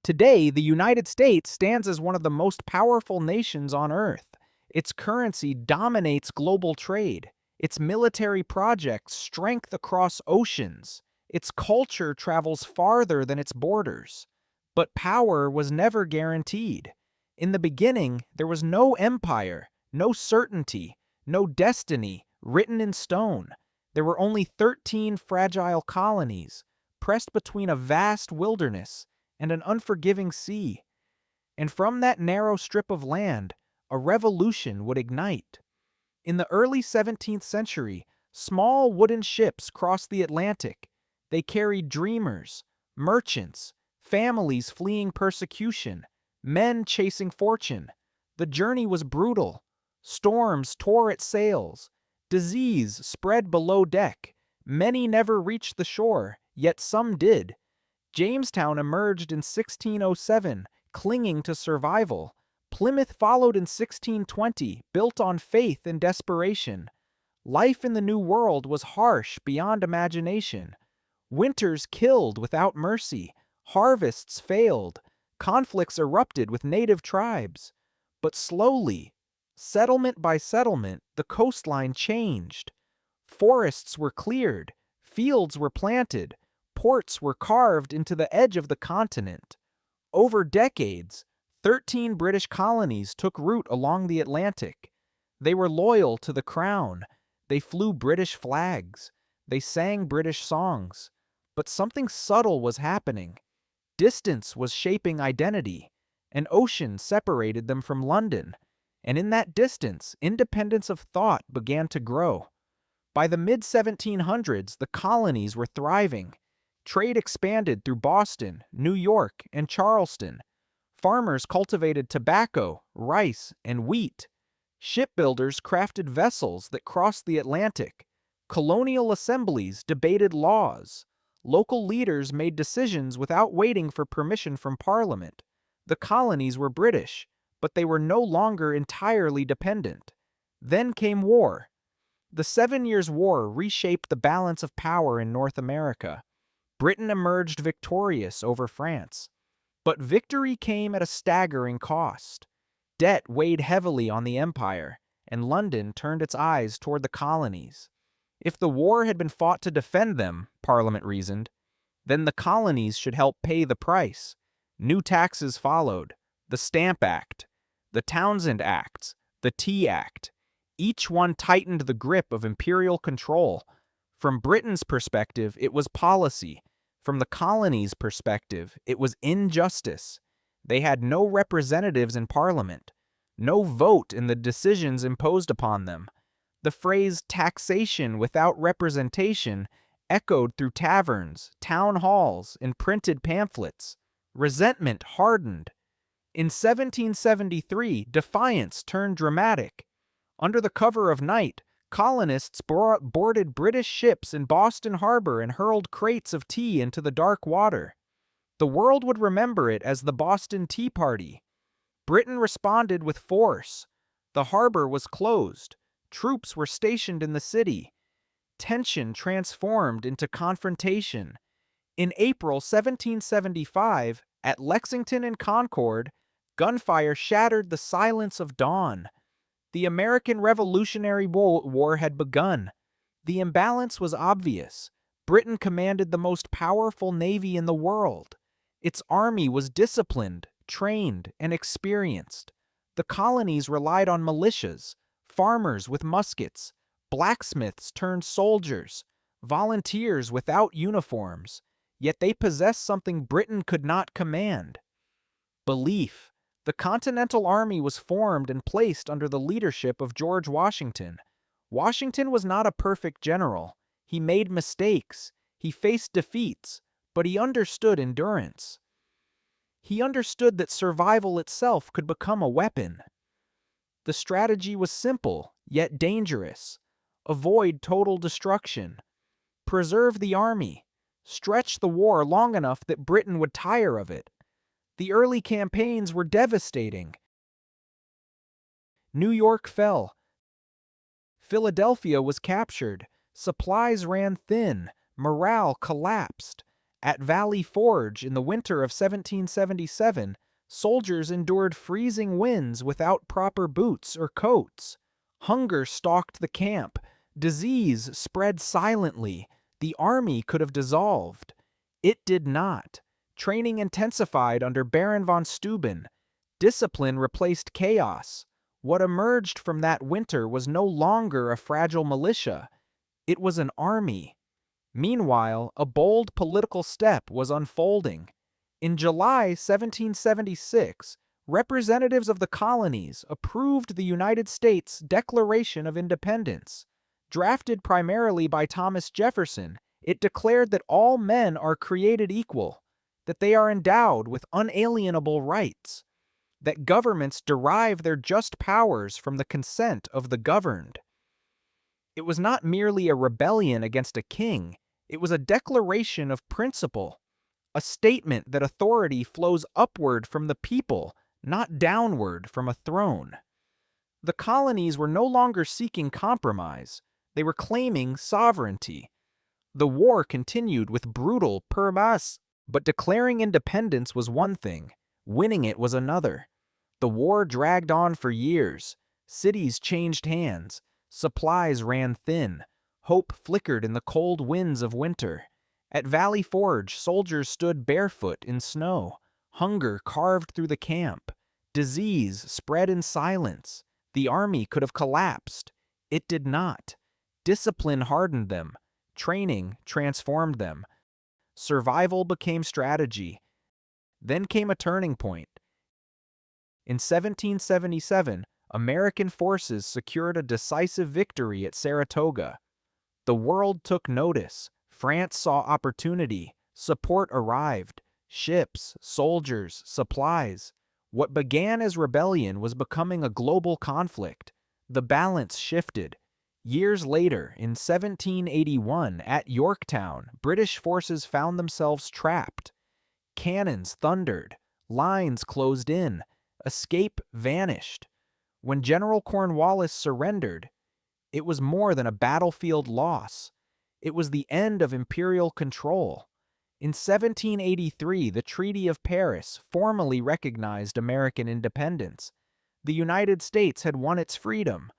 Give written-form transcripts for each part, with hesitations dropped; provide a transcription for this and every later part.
Today, the United States stands as one of the most powerful nations on Earth. Its currency dominates global trade. Its military projects strength across oceans. Its culture travels farther than its borders. But power was never guaranteed. In the beginning, there was no empire, no certainty, no destiny written in stone. There were only 13 fragile colonies, pressed between a vast wilderness and an unforgiving sea. And from that narrow strip of land, a revolution would ignite. In the early 17th century, small wooden ships crossed the Atlantic. They carried dreamers, merchants, families fleeing persecution, men chasing fortune. The journey was brutal. Storms tore at sails. Disease spread below deck. Many never reached the shore, yet some did. Jamestown emerged in 1607, clinging to survival. Plymouth followed in 1620, built on faith and desperation. Life in the New World was harsh beyond imagination. Winters killed without mercy. Harvests failed. Conflicts erupted with native tribes. But slowly, settlement by settlement, the coastline changed. Forests were cleared. Fields were planted. Ports were carved into the edge of the continent. Over decades, 13 British colonies took root along the Atlantic. They were loyal to the crown. They flew British flags. They sang British songs. But something subtle was happening. Distance was shaping identity. An ocean separated them from London. And in that distance, independence of thought began to grow. By the mid-1700s, the colonies were thriving. Trade expanded through Boston, New York, and Charleston. Farmers cultivated tobacco, rice, and wheat. Shipbuilders crafted vessels that crossed the Atlantic. Colonial assemblies debated laws. Local leaders made decisions without waiting for permission from Parliament. The colonies were British, but they were no longer entirely dependent. Then came war. The 7 Years' War reshaped the balance of power in North America. Britain emerged victorious over France. But victory came at a staggering cost. Debt weighed heavily on the empire, and London turned its eyes toward the colonies. If the war had been fought to defend them, Parliament reasoned, then the colonies should help pay the price. New taxes followed: the Stamp Act, the Townshend Acts, the Tea Act. Each one tightened the grip of imperial control. From Britain's perspective, it was policy. From the colonies' perspective, it was injustice. They had no representatives in Parliament, no vote in the decisions imposed upon them. The phrase taxation without representation echoed through taverns, town halls, and printed pamphlets. Resentment hardened. In 1773, defiance turned dramatic. Under the cover of night, colonists boarded British ships in Boston Harbor and hurled crates of tea into the dark water. The world would remember it as the Boston Tea Party. Britain responded with force. The harbor was closed. Troops were stationed in the city. Tension transformed into confrontation. In April 1775, at Lexington and Concord, gunfire shattered the silence of dawn. The American Revolutionary War had begun. The imbalance was obvious. Britain commanded the most powerful navy in the world. Its army was disciplined, trained, and experienced. The colonies relied on militias, farmers with muskets, blacksmiths turned soldiers, volunteers without uniforms. Yet they possessed something Britain could not command: belief. The Continental Army was formed and placed under the leadership of George Washington. Washington was not a perfect general. He made mistakes. He faced defeats, but he understood endurance. He understood that survival itself could become a weapon. The strategy was simple, yet dangerous. Avoid total destruction. Preserve the army. Stretch the war long enough that Britain would tire of it. The early campaigns were devastating. New York fell. Philadelphia was captured. Supplies ran thin. Morale collapsed. At Valley Forge in the winter of 1777, soldiers endured freezing winds without proper boots or coats. Hunger stalked the camp. Disease spread silently. The army could have dissolved. It did not. Training intensified under Baron von Steuben. Discipline replaced chaos. What emerged from that winter was no longer a fragile militia. It was an army. Meanwhile, a bold political step was unfolding. In July 1776, representatives of the colonies approved the United States Declaration of Independence. Drafted primarily by Thomas Jefferson, it declared that all men are created equal, that they are endowed with unalienable rights, that governments derive their just powers from the consent of the governed. It was not merely a rebellion against a king, it was a declaration of principle, a statement that authority flows upward from the people, not downward from a throne. The colonies were no longer seeking compromise, they were claiming sovereignty. The war continued with brutal permas, but declaring independence was one thing, winning it was another. The war dragged on for years. Cities changed hands. Supplies ran thin. Hope flickered in the cold winds of winter. At Valley Forge, soldiers stood barefoot in snow. Hunger carved through the camp. Disease spread in silence. The army could have collapsed. It did not. Discipline hardened them. Training transformed them. Survival became strategy. Then came a turning point. In 1777, American forces secured a decisive victory at Saratoga. The world took notice. France saw opportunity. Support arrived. Ships, soldiers, supplies. What began as rebellion was becoming a global conflict. The balance shifted. Years later, in 1781, at Yorktown, British forces found themselves trapped. Cannons thundered. Lines closed in. Escape vanished. When General Cornwallis surrendered, it was more than a battlefield loss. It was the end of imperial control. In 1783, the Treaty of Paris formally recognized American independence. The United States had won its freedom.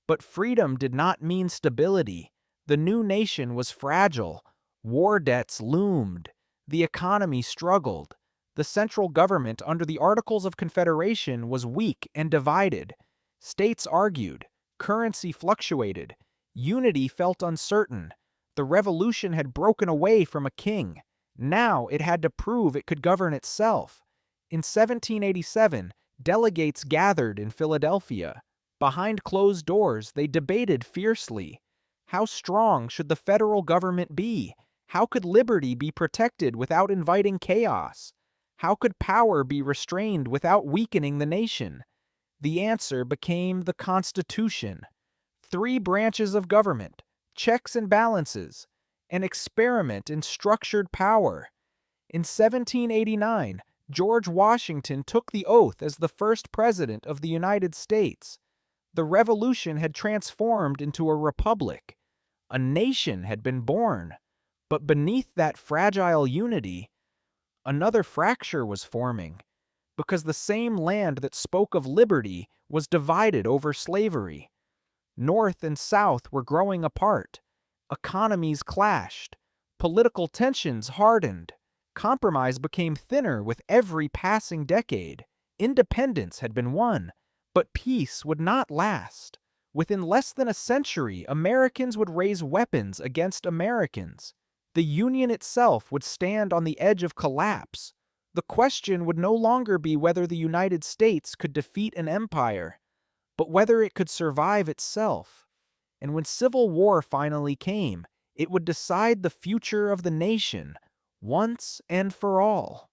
But freedom did not mean stability. The new nation was fragile. War debts loomed. The economy struggled. The central government under the Articles of Confederation was weak and divided. States argued. Currency fluctuated. Unity felt uncertain. The revolution had broken away from a king. Now it had to prove it could govern itself. In 1787, delegates gathered in Philadelphia. Behind closed doors, they debated fiercely. How strong should the federal government be? How could liberty be protected without inviting chaos? How could power be restrained without weakening the nation? The answer became the Constitution. 3 branches of government, checks and balances, an experiment in structured power. In 1789, George Washington took the oath as the first president of the United States. The revolution had transformed into a republic. A nation had been born. But beneath that fragile unity, another fracture was forming, because the same land that spoke of liberty was divided over slavery. North and South were growing apart. Economies clashed. Political tensions hardened. Compromise became thinner with every passing decade. Independence had been won. But peace would not last. Within less than a century, Americans would raise weapons against Americans. The Union itself would stand on the edge of collapse. The question would no longer be whether the United States could defeat an empire, but whether it could survive itself. And when civil war finally came, it would decide the future of the nation, once and for all.